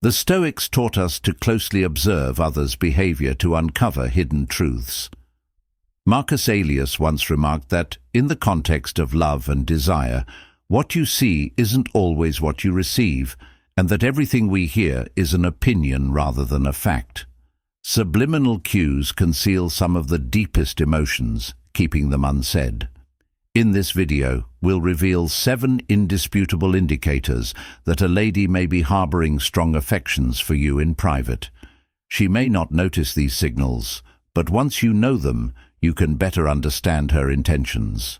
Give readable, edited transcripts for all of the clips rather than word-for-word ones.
The Stoics taught us to closely observe others' behavior to uncover hidden truths. Marcus Aurelius once remarked that, in the context of love and desire, what you see isn't always what you receive, and that everything we hear is an opinion rather than a fact. Subliminal cues conceal some of the deepest emotions, keeping them unsaid. In this video, we'll reveal 7 indisputable indicators that a lady may be harboring strong affections for you in private. She may not notice these signals, but once you know them, you can better understand her intentions.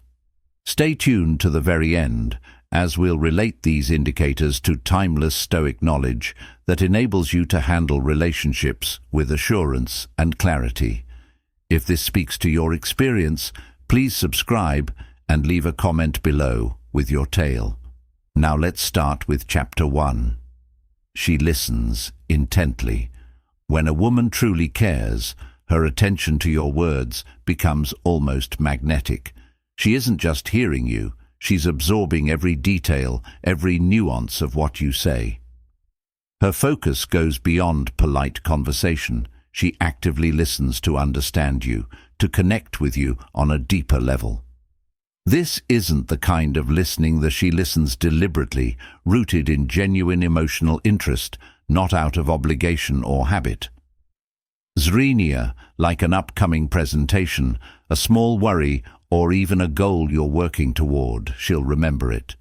Stay tuned to the very end, as we'll relate these indicators to timeless Stoic knowledge that enables you to handle relationships with assurance and clarity. If this speaks to your experience, please subscribe and leave a comment below with your tale. Now let's start with Chapter 1. She listens intently. When a woman truly cares, her attention to your words becomes almost magnetic. She isn't just hearing you, she's absorbing every detail, every nuance of what you say. Her focus goes beyond polite conversation. She actively listens to understand you, to connect with you on a deeper level. This isn't the kind of listening that she listens deliberately, rooted in genuine emotional interest, not out of obligation or habit. Zrenia, like an upcoming presentation, a small worry, or even a goal you're working toward, she'll remember it.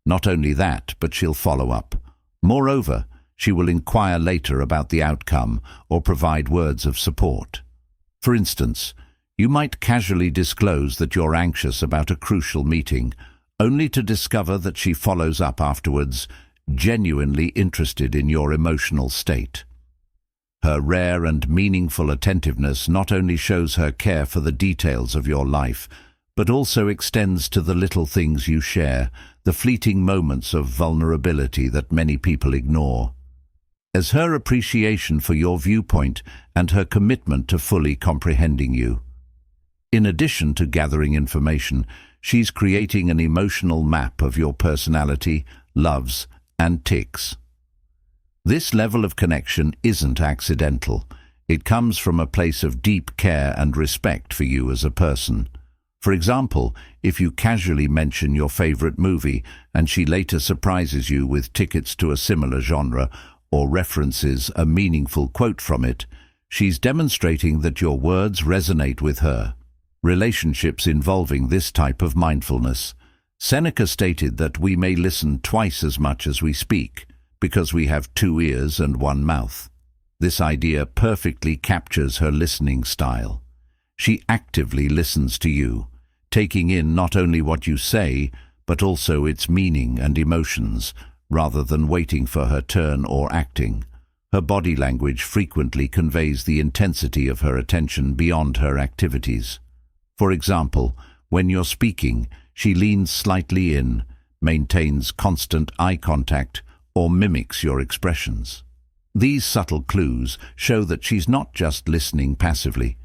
Not only that, but she'll follow up. Moreover, she will inquire later about the outcome or provide words of support. For instance, you might casually disclose that you're anxious about a crucial meeting, only to discover that she follows up afterwards, genuinely interested in your emotional state. Her rare and meaningful attentiveness not only shows her care for the details of your life, but also extends to the little things you share, the fleeting moments of vulnerability that many people ignore. As her appreciation for your viewpoint and her commitment to fully comprehending you. In addition to gathering information, she's creating an emotional map of your personality, loves, and tics. This level of connection isn't accidental. It comes from a place of deep care and respect for you as a person. For example, if you casually mention your favorite movie and she later surprises you with tickets to a similar genre or references a meaningful quote from it, she's demonstrating that your words resonate with her. Relationships involving this type of mindfulness. Seneca stated that we may listen twice as much as we speak, because we have 2 ears and 1 mouth. This idea perfectly captures her listening style. She actively listens to you, taking in not only what you say, but also its meaning and emotions, rather than waiting for her turn or acting. Her body language frequently conveys the intensity of her attention beyond her activities. For example, when you're speaking, she leans slightly in, maintains constant eye contact, or mimics your expressions. These subtle clues show that she's not just listening passively.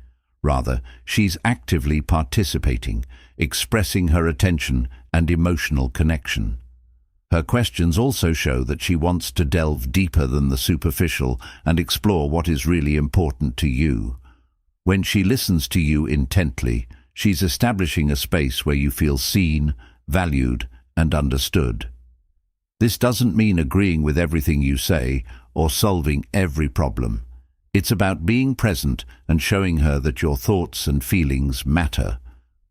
Rather, she's actively participating, expressing her attention and emotional connection. Her questions also show that she wants to delve deeper than the superficial and explore what is really important to you. When she listens to you intently, she's establishing a space where you feel seen, valued, and understood. This doesn't mean agreeing with everything you say or solving every problem. It's about being present and showing her that your thoughts and feelings matter.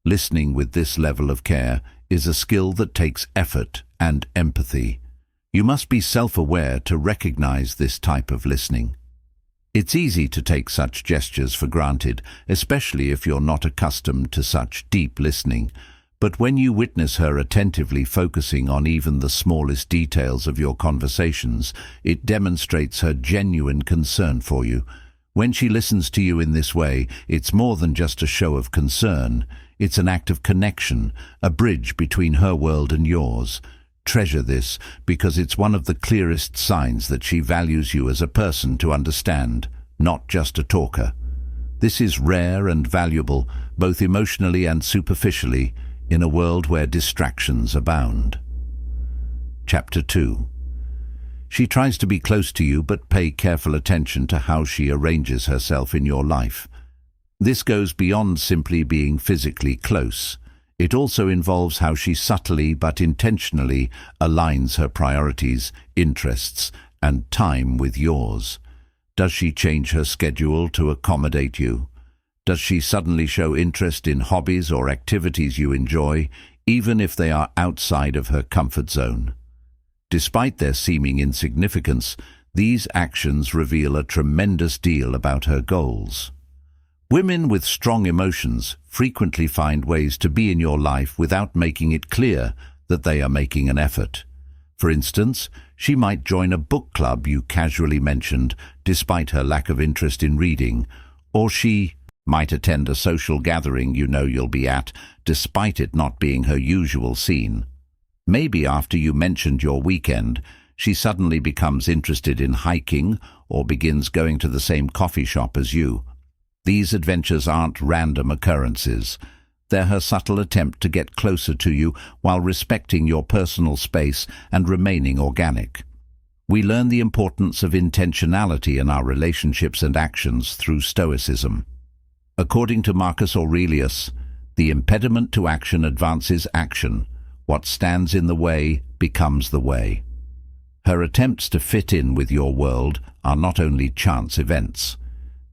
Listening with this level of care is a skill that takes effort and empathy. You must be self-aware to recognize this type of listening. It's easy to take such gestures for granted, especially if you're not accustomed to such deep listening. But when you witness her attentively focusing on even the smallest details of your conversations, it demonstrates her genuine concern for you. When she listens to you in this way, it's more than just a show of concern. It's an act of connection, a bridge between her world and yours. Treasure this, because it's one of the clearest signs that she values you as a person to understand, not just a talker. This is rare and valuable, both emotionally and superficially, in a world where distractions abound. Chapter 2. She tries to be close to you, but pay careful attention to how she arranges herself in your life. This goes beyond simply being physically close. It also involves how she subtly but intentionally aligns her priorities, interests, and time with yours. Does she change her schedule to accommodate you? Does she suddenly show interest in hobbies or activities you enjoy, even if they are outside of her comfort zone? Despite their seeming insignificance, these actions reveal a tremendous deal about her goals. Women with strong emotions frequently find ways to be in your life without making it clear that they are making an effort. For instance, she might join a book club you casually mentioned despite her lack of interest in reading, or she might attend a social gathering you know you'll be at despite it not being her usual scene. Maybe after you mentioned your weekend, she suddenly becomes interested in hiking or begins going to the same coffee shop as you. These adventures aren't random occurrences. They're her subtle attempt to get closer to you while respecting your personal space and remaining organic. We learn the importance of intentionality in our relationships and actions through Stoicism. According to Marcus Aurelius, the impediment to action advances action. What stands in the way becomes the way. Her attempts to fit in with your world are not only chance events.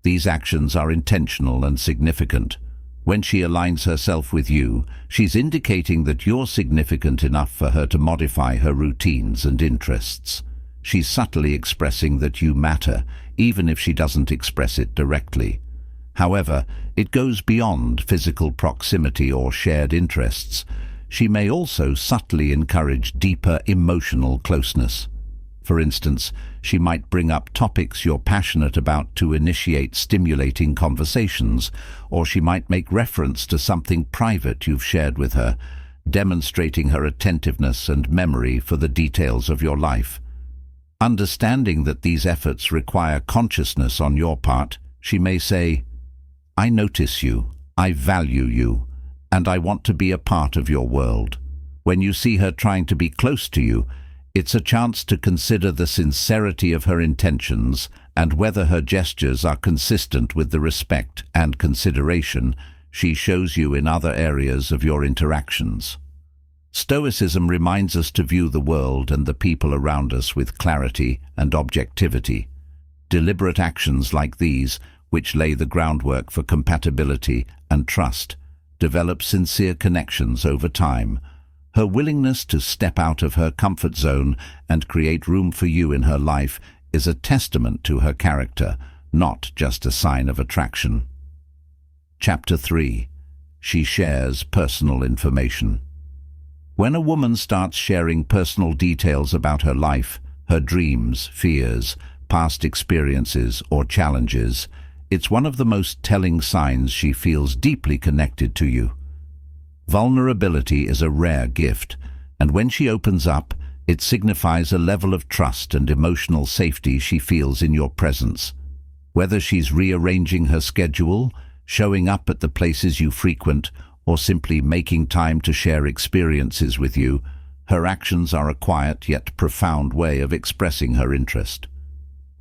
These actions are intentional and significant. When she aligns herself with you, she's indicating that you're significant enough for her to modify her routines and interests. She's subtly expressing that you matter, even if she doesn't express it directly. However, it goes beyond physical proximity or shared interests. She may also subtly encourage deeper emotional closeness. For instance, she might bring up topics you're passionate about to initiate stimulating conversations, or she might make reference to something private you've shared with her, demonstrating her attentiveness and memory for the details of your life. Understanding that these efforts require consciousness on your part, she may say, "I notice you, I value you, and I want to be a part of your world." When you see her trying to be close to you, it's a chance to consider the sincerity of her intentions and whether her gestures are consistent with the respect and consideration she shows you in other areas of your interactions. Stoicism reminds us to view the world and the people around us with clarity and objectivity. Deliberate actions like these, which lay the groundwork for compatibility and trust, develop sincere connections over time. Her willingness to step out of her comfort zone and create room for you in her life is a testament to her character, not just a sign of attraction. Chapter 3. She shares personal information. When a woman starts sharing personal details about her life, her dreams, fears, past experiences, or challenges, it's one of the most telling signs she feels deeply connected to you. Vulnerability is a rare gift, and when she opens up, it signifies a level of trust and emotional safety she feels in your presence. Whether she's rearranging her schedule, showing up at the places you frequent, or simply making time to share experiences with you, her actions are a quiet yet profound way of expressing her interest.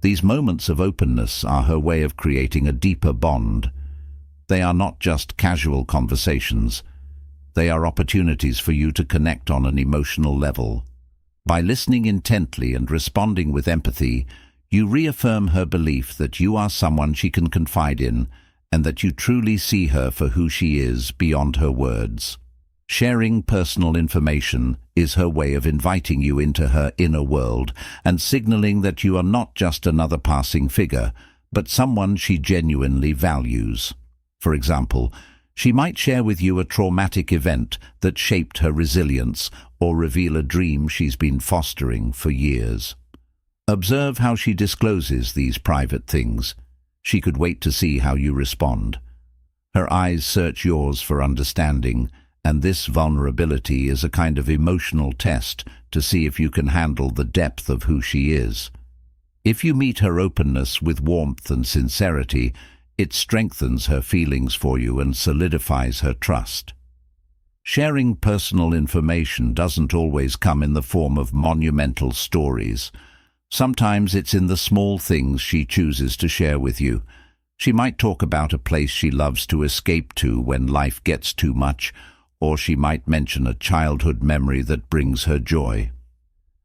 These moments of openness are her way of creating a deeper bond. They are not just casual conversations. They are opportunities for you to connect on an emotional level. By listening intently and responding with empathy, you reaffirm her belief that you are someone she can confide in and that you truly see her for who she is beyond her words. Sharing personal information is her way of inviting you into her inner world and signaling that you are not just another passing figure, but someone she genuinely values. For example, she might share with you a traumatic event that shaped her resilience or reveal a dream she's been fostering for years. Observe how she discloses these private things. She could wait to see how you respond. Her eyes search yours for understanding, and this vulnerability is a kind of emotional test to see if you can handle the depth of who she is. If you meet her openness with warmth and sincerity, it strengthens her feelings for you and solidifies her trust. Sharing personal information doesn't always come in the form of monumental stories. Sometimes it's in the small things she chooses to share with you. She might talk about a place she loves to escape to when life gets too much, or she might mention a childhood memory that brings her joy.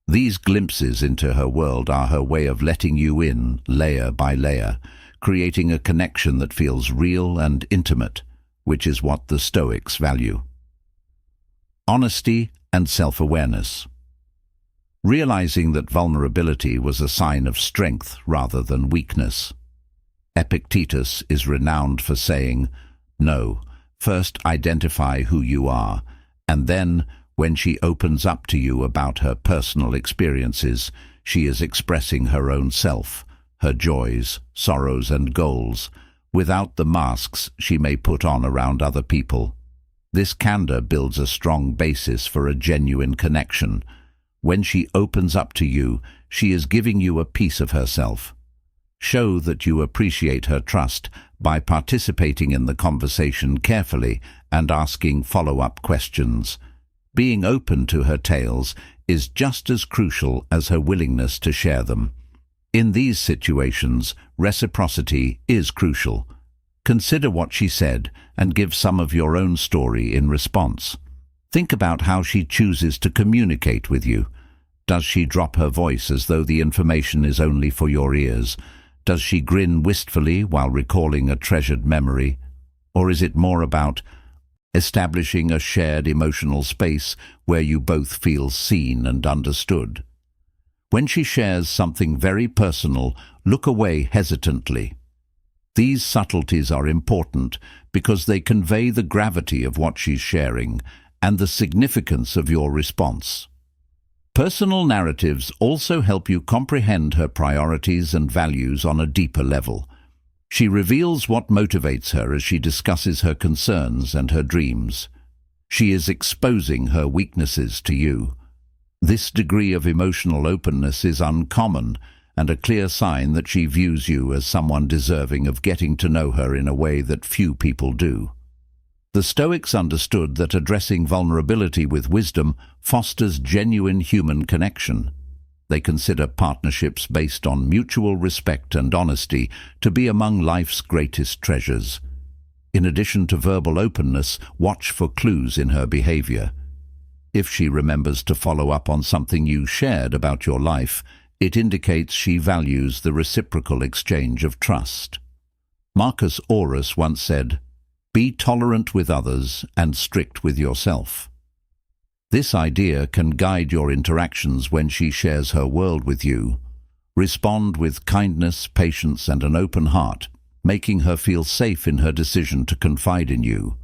These glimpses into her world are her way of letting you in, layer by layer, creating a connection that feels real and intimate, which is what the Stoics value. Honesty and self-awareness. Realizing that vulnerability was a sign of strength rather than weakness. Epictetus is renowned for saying, "No, first identify who you are, and then, when she opens up to you about her personal experiences, she is expressing her own self, her joys, sorrows and goals, without the masks she may put on around other people." This candor builds a strong basis for a genuine connection. When she opens up to you, she is giving you a piece of herself. Show that you appreciate her trust by participating in the conversation carefully and asking follow-up questions. Being open to her tales is just as crucial as her willingness to share them. In these situations, reciprocity is crucial. Consider what she said and give some of your own story in response. Think about how she chooses to communicate with you. Does she drop her voice as though the information is only for your ears? Does she grin wistfully while recalling a treasured memory? Or is it more about establishing a shared emotional space where you both feel seen and understood? When she shares something very personal, look away hesitantly. These subtleties are important because they convey the gravity of what she's sharing and the significance of your response. Personal narratives also help you comprehend her priorities and values on a deeper level. She reveals what motivates her as she discusses her concerns and her dreams. She is exposing her weaknesses to you. This degree of emotional openness is uncommon and a clear sign that she views you as someone deserving of getting to know her in a way that few people do. The Stoics understood that addressing vulnerability with wisdom fosters genuine human connection. They consider partnerships based on mutual respect and honesty to be among life's greatest treasures. In addition to verbal openness, watch for clues in her behavior. If she remembers to follow up on something you shared about your life, it indicates she values the reciprocal exchange of trust. Marcus Aurelius once said, "Be tolerant with others and strict with yourself." This idea can guide your interactions when she shares her world with you. Respond with kindness, patience, and an open heart, making her feel safe in her decision to confide in you.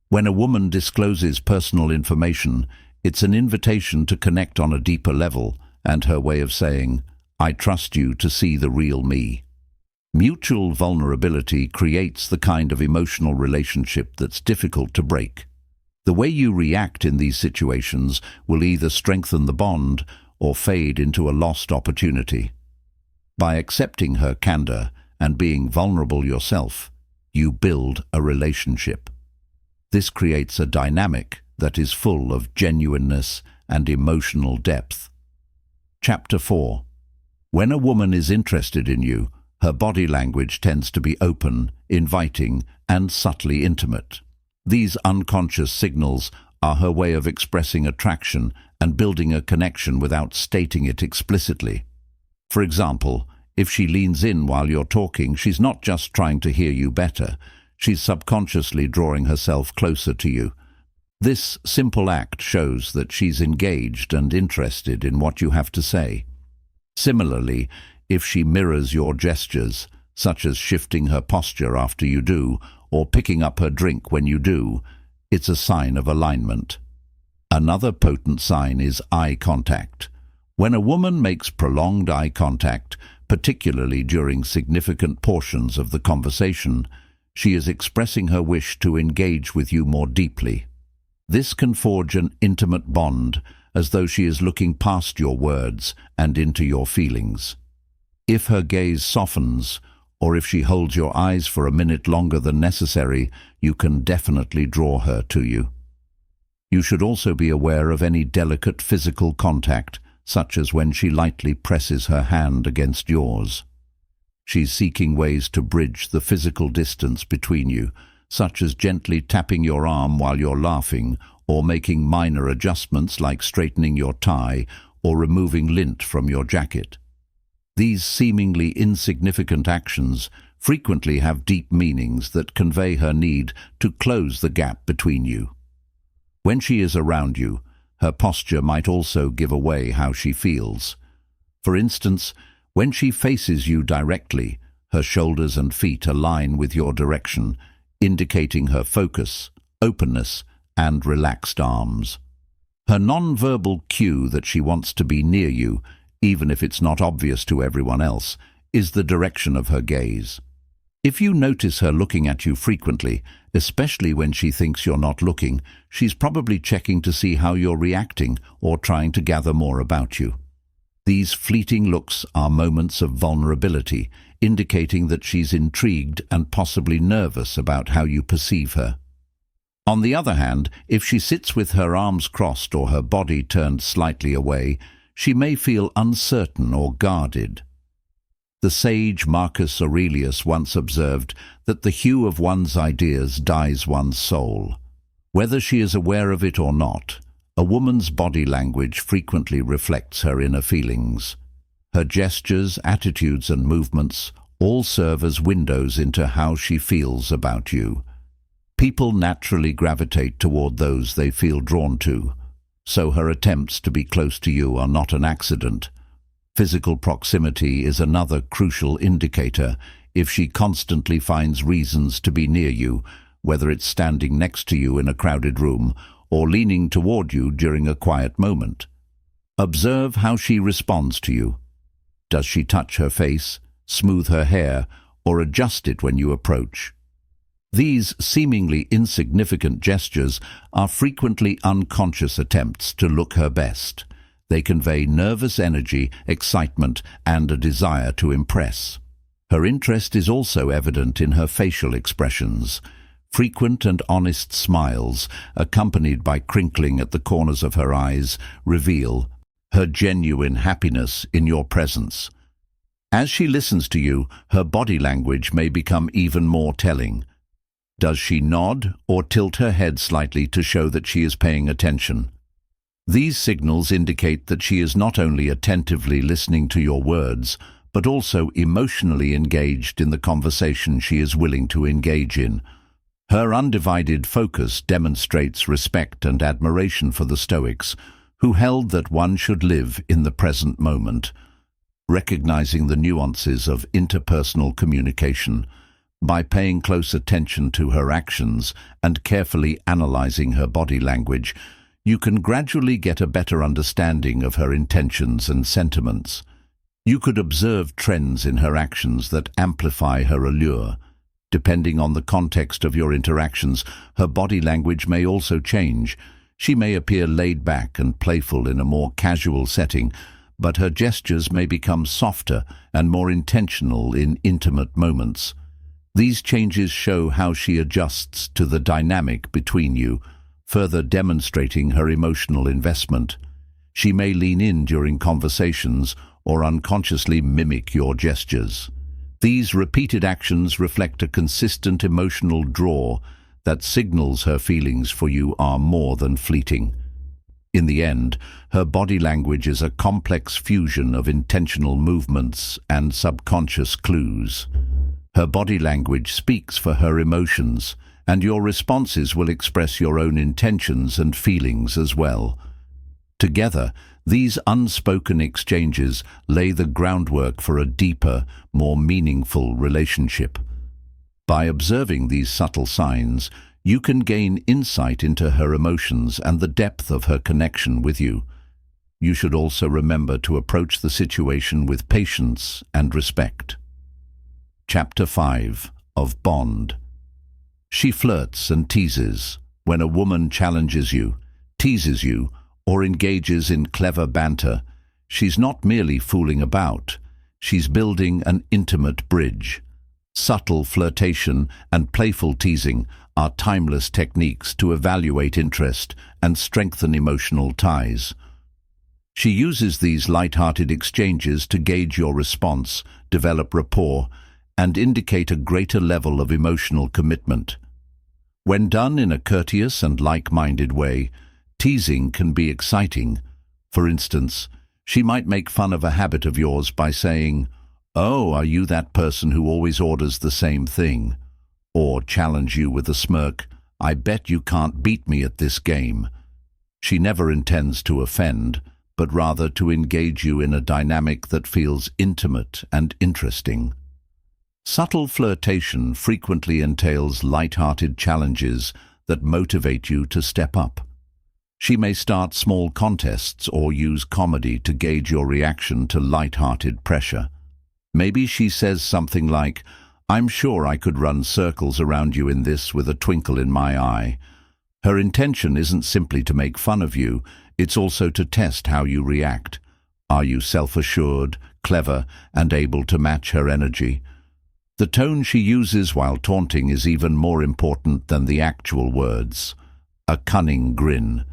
When a woman discloses personal information, it's an invitation to connect on a deeper level and her way of saying, "I trust you to see the real me." Mutual vulnerability creates the kind of emotional relationship that's difficult to break. The way you react in these situations will either strengthen the bond or fade into a lost opportunity. By accepting her candor and being vulnerable yourself, you build a relationship. This creates a dynamic that is full of genuineness and emotional depth. Chapter 4. When a woman is interested in you, her body language tends to be open, inviting, and subtly intimate. These unconscious signals are her way of expressing attraction and building a connection without stating it explicitly. For example, if she leans in while you're talking, she's not just trying to hear you better, she's subconsciously drawing herself closer to you. This simple act shows that she's engaged and interested in what you have to say. Similarly, if she mirrors your gestures, such as shifting her posture after you do, or picking up her drink when you do, it's a sign of alignment. Another potent sign is eye contact. When a woman makes prolonged eye contact, particularly during significant portions of the conversation, she is expressing her wish to engage with you more deeply. This can forge an intimate bond, as though she is looking past your words and into your feelings. If her gaze softens, or if she holds your eyes for a minute longer than necessary, you can definitely draw her to you. You should also be aware of any delicate physical contact, such as when she lightly presses her hand against yours. She's seeking ways to bridge the physical distance between you, such as gently tapping your arm while you're laughing, or making minor adjustments like straightening your tie or removing lint from your jacket. These seemingly insignificant actions frequently have deep meanings that convey her need to close the gap between you. When she is around you, her posture might also give away how she feels. For instance, when she faces you directly, her shoulders and feet align with your direction, indicating her focus, openness, and relaxed arms. Her non-verbal cue that she wants to be near you, even if it's not obvious to everyone else, is the direction of her gaze. If you notice her looking at you frequently, especially when she thinks you're not looking, she's probably checking to see how you're reacting or trying to gather more about you. These fleeting looks are moments of vulnerability, indicating that she's intrigued and possibly nervous about how you perceive her. On the other hand, if she sits with her arms crossed or her body turned slightly away, she may feel uncertain or guarded. The sage Marcus Aurelius once observed that the hue of one's ideas dyes one's soul. Whether she is aware of it or not, a woman's body language frequently reflects her inner feelings. Her gestures, attitudes, and movements all serve as windows into how she feels about you. People naturally gravitate toward those they feel drawn to, so her attempts to be close to you are not an accident. Physical proximity is another crucial indicator. If she constantly finds reasons to be near you, whether it's standing next to you in a crowded room or leaning toward you during a quiet moment. Observe how she responds to you. Does she touch her face, smooth her hair, or adjust it when you approach? These seemingly insignificant gestures are frequently unconscious attempts to look her best. They convey nervous energy, excitement, and a desire to impress. Her interest is also evident in her facial expressions. Frequent and honest smiles, accompanied by crinkling at the corners of her eyes, reveal her genuine happiness in your presence. As she listens to you, her body language may become even more telling. Does she nod or tilt her head slightly to show that she is paying attention? These signals indicate that she is not only attentively listening to your words, but also emotionally engaged in the conversation she is willing to engage in. Her undivided focus demonstrates respect and admiration for the Stoics, who held that one should live in the present moment. Recognizing the nuances of interpersonal communication, by paying close attention to her actions and carefully analyzing her body language, you can gradually get a better understanding of her intentions and sentiments. You could observe trends in her actions that amplify her allure. Depending on the context of your interactions, her body language may also change. She may appear laid back and playful in a more casual setting, but her gestures may become softer and more intentional in intimate moments. These changes show how she adjusts to the dynamic between you, further demonstrating her emotional investment. She may lean in during conversations or unconsciously mimic your gestures. These repeated actions reflect a consistent emotional draw that signals her feelings for you are more than fleeting. In the end, her body language is a complex fusion of intentional movements and subconscious clues. Her body language speaks for her emotions, and your responses will express your own intentions and feelings as well. Together, these unspoken exchanges lay the groundwork for a deeper, more meaningful relationship. By observing these subtle signs, you can gain insight into her emotions and the depth of her connection with you. You should also remember to approach the situation with patience and respect. Chapter 5 of Bond. She flirts and teases. When a woman challenges you, teases you, or engages in clever banter, she's not merely fooling about, she's building an intimate bridge. Subtle flirtation and playful teasing are timeless techniques to evaluate interest and strengthen emotional ties. She uses these light-hearted exchanges to gauge your response, develop rapport, and indicate a greater level of emotional commitment. When done in a courteous and like-minded way, teasing can be exciting. For instance, she might make fun of a habit of yours by saying, "Oh, are you that person who always orders the same thing?" Or challenge you with a smirk, "I bet you can't beat me at this game." She never intends to offend, but rather to engage you in a dynamic that feels intimate and interesting. Subtle flirtation frequently entails light-hearted challenges that motivate you to step up. She may start small contests or use comedy to gauge your reaction to light-hearted pressure. Maybe she says something like, "I'm sure I could run circles around you in this with a twinkle in my eye." Her intention isn't simply to make fun of you, it's also to test how you react. Are you self-assured, clever, and able to match her energy? The tone she uses while taunting is even more important than the actual words. A cunning grin.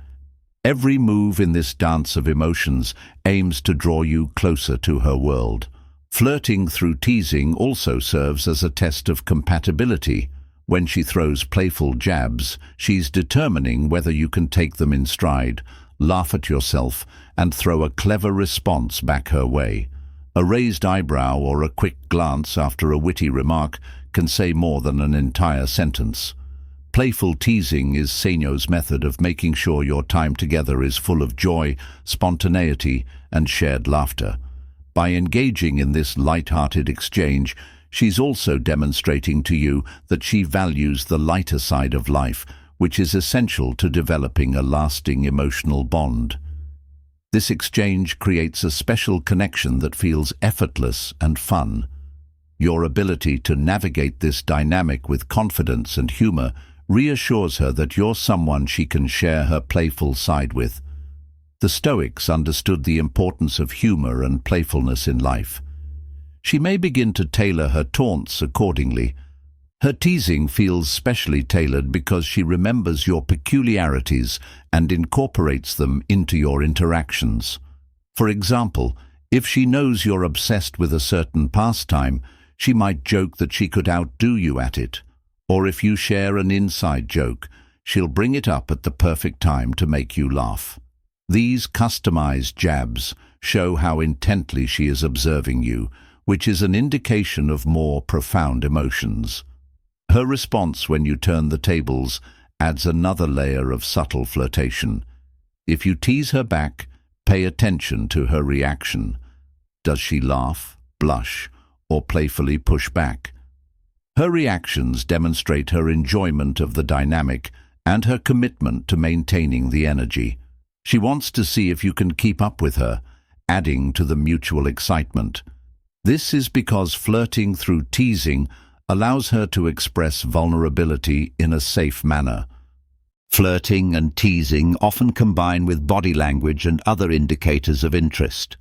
Every move in this dance of emotions aims to draw you closer to her world. Flirting through teasing also serves as a test of compatibility. When she throws playful jabs, she's determining whether you can take them in stride, laugh at yourself, and throw a clever response back her way. A raised eyebrow or a quick glance after a witty remark can say more than an entire sentence. Playful teasing is Seño's method of making sure your time together is full of joy, spontaneity, and shared laughter. By engaging in this light-hearted exchange, she's also demonstrating to you that she values the lighter side of life, which is essential to developing a lasting emotional bond. This exchange creates a special connection that feels effortless and fun. Your ability to navigate this dynamic with confidence and humor reassures her that you're someone she can share her playful side with. The Stoics understood the importance of humor and playfulness in life. She may begin to tailor her taunts accordingly. Her teasing feels specially tailored because she remembers your peculiarities and incorporates them into your interactions. For example, if she knows you're obsessed with a certain pastime, she might joke that she could outdo you at it. Or if you share an inside joke, she'll bring it up at the perfect time to make you laugh. These customized jabs show how intently she is observing you, which is an indication of more profound emotions. Her response when you turn the tables adds another layer of subtle flirtation. If you tease her back, pay attention to her reaction. Does she laugh, blush, or playfully push back? Her reactions demonstrate her enjoyment of the dynamic and her commitment to maintaining the energy. She wants to see if you can keep up with her, adding to the mutual excitement. This is because flirting through teasing allows her to express vulnerability in a safe manner. Flirting and teasing often combine with body language and other indicators of interest.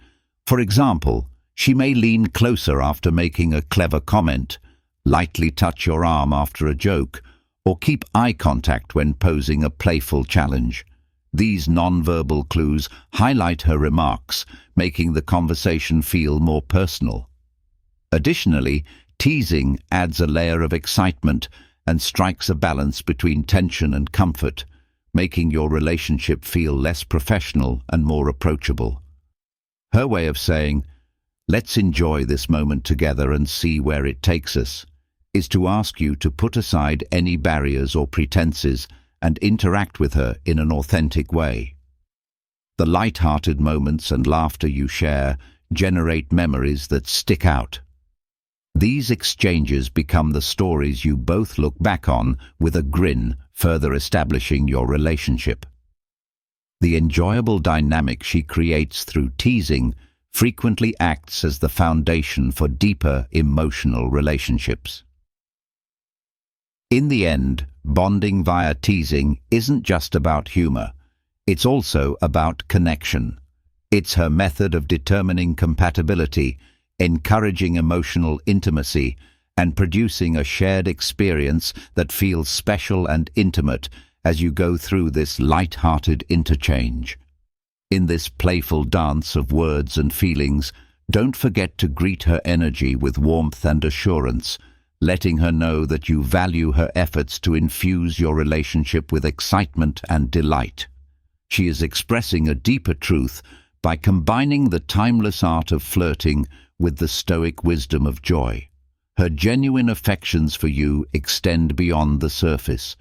For example, she may lean closer after making a clever comment, lightly touch your arm after a joke, or keep eye contact when posing a playful challenge. These nonverbal clues highlight her remarks, making the conversation feel more personal. Additionally, teasing adds a layer of excitement and strikes a balance between tension and comfort, making your relationship feel less professional and more approachable. Her way of saying, "Let's enjoy this moment together and see where it takes us," is to ask you to put aside any barriers or pretenses and interact with her in an authentic way. The light-hearted moments and laughter you share generate memories that stick out. These exchanges become the stories you both look back on with a grin, further establishing your relationship. The enjoyable dynamic she creates through teasing frequently acts as the foundation for deeper emotional relationships. In the end, bonding via teasing isn't just about humor. It's also about connection. It's her method of determining compatibility, encouraging emotional intimacy, and producing a shared experience that feels special and intimate as you go through this light-hearted interchange. In this playful dance of words and feelings, don't forget to greet her energy with warmth and assurance, letting her know that you value her efforts to infuse your relationship with excitement and delight. She is expressing a deeper truth by combining the timeless art of flirting with the Stoic wisdom of joy. Her genuine affections for you extend beyond the surface.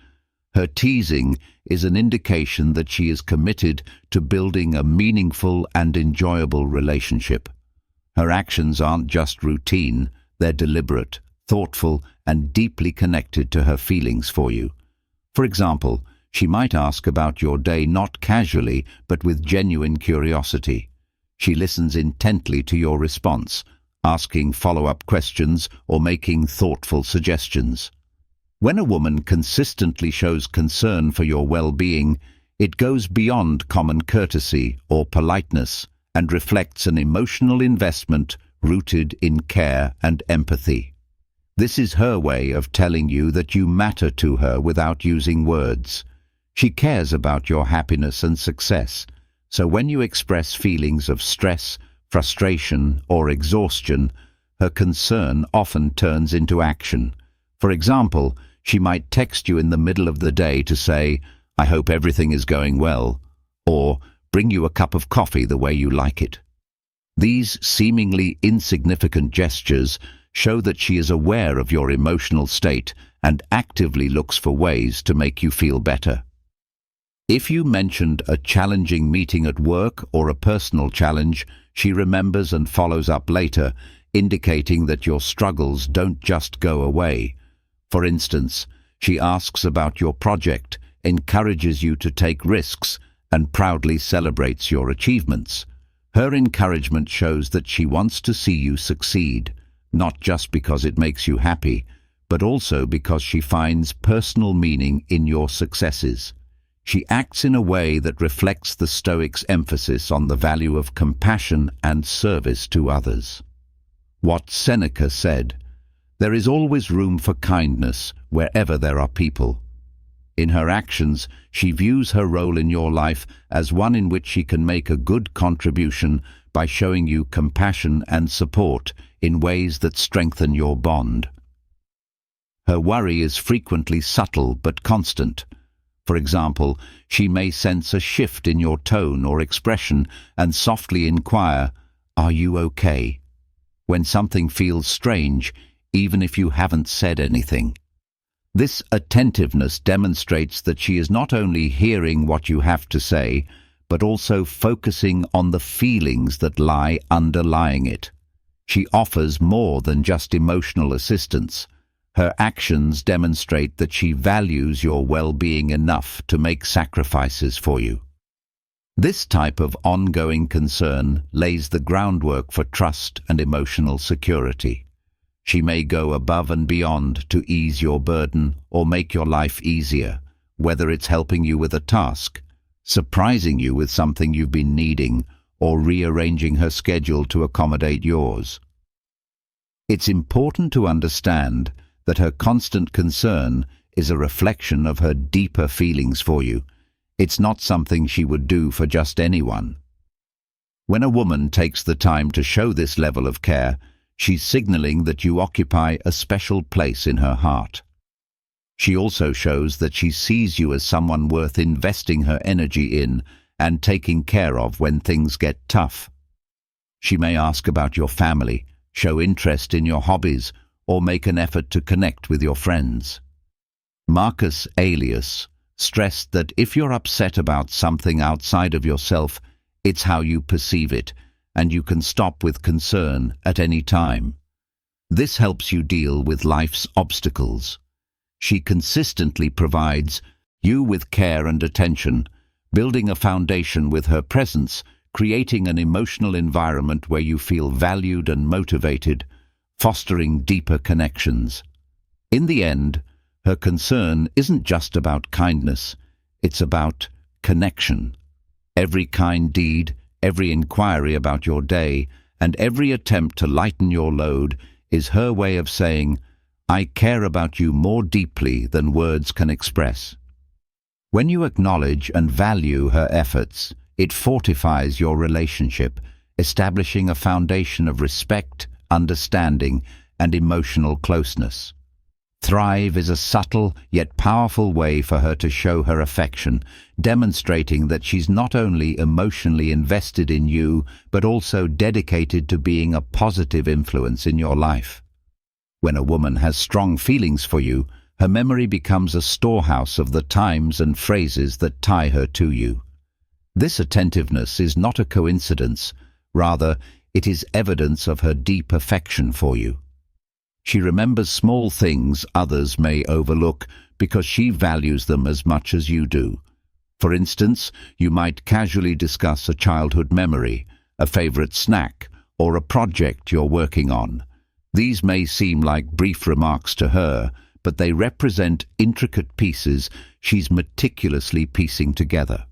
Her teasing is an indication that she is committed to building a meaningful and enjoyable relationship. Her actions aren't just routine, they're deliberate, thoughtful, and deeply connected to her feelings for you. For example, she might ask about your day not casually, but with genuine curiosity. She listens intently to your response, asking follow-up questions or making thoughtful suggestions. When a woman consistently shows concern for your well-being, it goes beyond common courtesy or politeness and reflects an emotional investment rooted in care and empathy. This is her way of telling you that you matter to her without using words. She cares about your happiness and success, so when you express feelings of stress, frustration, or exhaustion, her concern often turns into action. For example, she might text you in the middle of the day to say, "I hope everything is going well," or "bring you a cup of coffee the way you like it." These seemingly insignificant gestures show that she is aware of your emotional state and actively looks for ways to make you feel better. If you mentioned a challenging meeting at work or a personal challenge, she remembers and follows up later, indicating that your struggles don't just go away. For instance, she asks about your project, encourages you to take risks, and proudly celebrates your achievements. Her encouragement shows that she wants to see you succeed, not just because it makes you happy, but also because she finds personal meaning in your successes. She acts in a way that reflects the Stoics' emphasis on the value of compassion and service to others. What Seneca said, "There is always room for kindness wherever there are people." In her actions, she views her role in your life as one in which she can make a good contribution by showing you compassion and support in ways that strengthen your bond. Her worry is frequently subtle but constant. For example, she may sense a shift in your tone or expression and softly inquire, "Are you okay?" when something feels strange, even if you haven't said anything. This attentiveness demonstrates that she is not only hearing what you have to say, but also focusing on the feelings that lie underlying it. She offers more than just emotional assistance. Her actions demonstrate that she values your well-being enough to make sacrifices for you. This type of ongoing concern lays the groundwork for trust and emotional security. She may go above and beyond to ease your burden or make your life easier, whether it's helping you with a task, surprising you with something you've been needing, or rearranging her schedule to accommodate yours. It's important to understand that her constant concern is a reflection of her deeper feelings for you. It's not something she would do for just anyone. When a woman takes the time to show this level of care, she's signaling that you occupy a special place in her heart. She also shows that she sees you as someone worth investing her energy in and taking care of when things get tough. She may ask about your family, show interest in your hobbies, or make an effort to connect with your friends. Marcus Aurelius stressed that if you're upset about something outside of yourself, it's how you perceive it, and you can stop with concern at any time. This helps you deal with life's obstacles. She consistently provides you with care and attention, building a foundation with her presence, creating an emotional environment where you feel valued and motivated, fostering deeper connections. In the end, her concern isn't just about kindness, it's about connection. Every kind deed, every inquiry about your day, and every attempt to lighten your load is her way of saying, "I care about you more deeply than words can express." When you acknowledge and value her efforts, It fortifies your relationship, establishing a foundation of respect, understanding, and emotional closeness. Thrive is a subtle yet powerful way for her to show her affection, demonstrating that she's not only emotionally invested in you, but also dedicated to being a positive influence in your life. When a woman has strong feelings for you, her memory becomes a storehouse of the times and phrases that tie her to you. This attentiveness is not a coincidence, rather, it is evidence of her deep affection for you. She remembers small things others may overlook because she values them as much as you do. For instance, you might casually discuss a childhood memory, a favorite snack, or a project you're working on. These may seem like brief remarks to her, but they represent intricate pieces she's meticulously piecing together.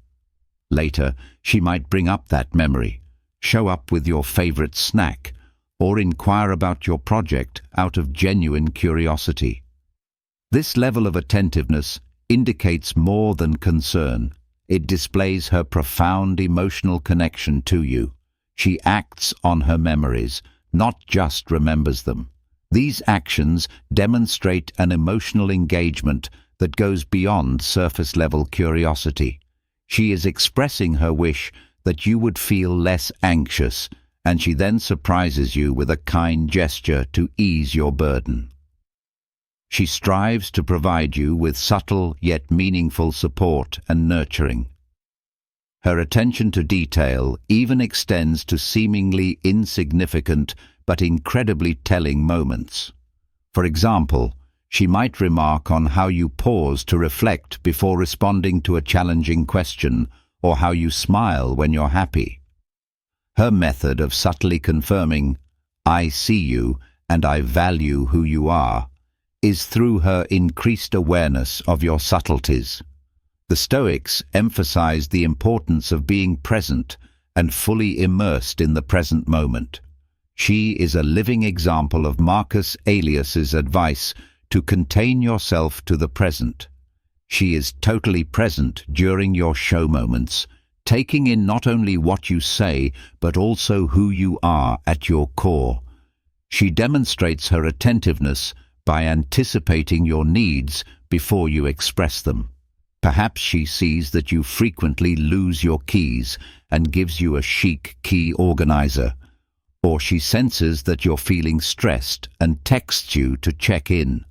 Later, she might bring up that memory, show up with your favorite snack, or inquire about your project out of genuine curiosity. This level of attentiveness indicates more than concern. It displays her profound emotional connection to you. She acts on her memories, not just remembers them. These actions demonstrate an emotional engagement that goes beyond surface-level curiosity. She is expressing her wish that you would feel less anxious, and she then surprises you with a kind gesture to ease your burden. She strives to provide you with subtle yet meaningful support and nurturing. Her attention to detail even extends to seemingly insignificant but incredibly telling moments. For example, she might remark on how you pause to reflect before responding to a challenging question, or how you smile when you're happy. Her method of subtly confirming, "I see you and I value who you are," is through her increased awareness of your subtleties. The Stoics emphasize the importance of being present and fully immersed in the present moment. She is a living example of Marcus Aurelius's advice to contain yourself to the present. She is totally present during your show moments, taking in not only what you say, but also who you are at your core. She demonstrates her attentiveness by anticipating your needs before you express them. Perhaps she sees that you frequently lose your keys and gives you a chic key organizer, or she senses that you're feeling stressed and texts you to check in.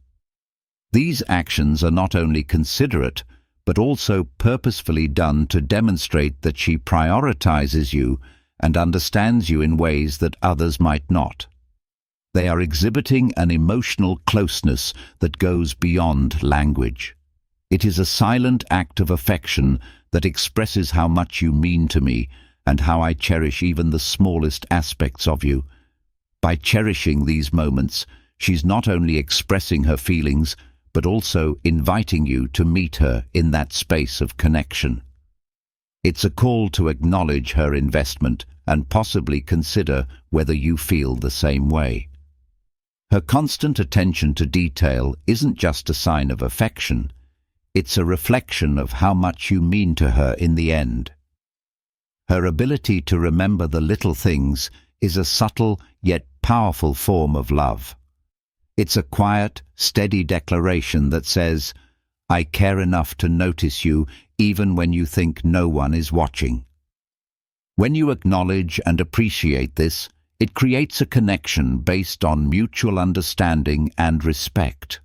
These actions are not only considerate, but also purposefully done to demonstrate that she prioritizes you and understands you in ways that others might not. They are exhibiting an emotional closeness that goes beyond language. It is a silent act of affection that expresses how much you mean to me and how I cherish even the smallest aspects of you. By cherishing these moments, she's not only expressing her feelings, but also inviting you to meet her in that space of connection. It's a call to acknowledge her investment and possibly consider whether you feel the same way. Her constant attention to detail isn't just a sign of affection, it's a reflection of how much you mean to her in the end. Her ability to remember the little things is a subtle yet powerful form of love. It's a quiet, steady declaration that says, "I care enough to notice you even when you think no one is watching." When you acknowledge and appreciate this, it creates a connection based on mutual understanding and respect.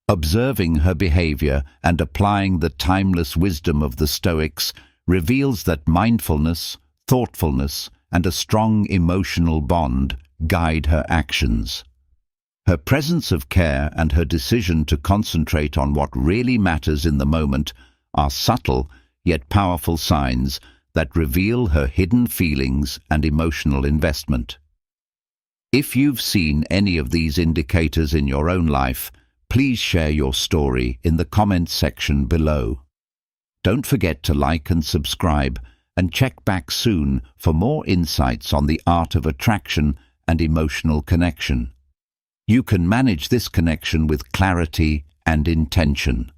Observing her behavior and applying the timeless wisdom of the Stoics reveals that mindfulness, thoughtfulness, and a strong emotional bond guide her actions. Her presence of care and her decision to concentrate on what really matters in the moment are subtle yet powerful signs that reveal her hidden feelings and emotional investment. If you've seen any of these indicators in your own life, please share your story in the comments section below. Don't forget to like and subscribe, and check back soon for more insights on the art of attraction and emotional connection. You can manage this connection with clarity and intention.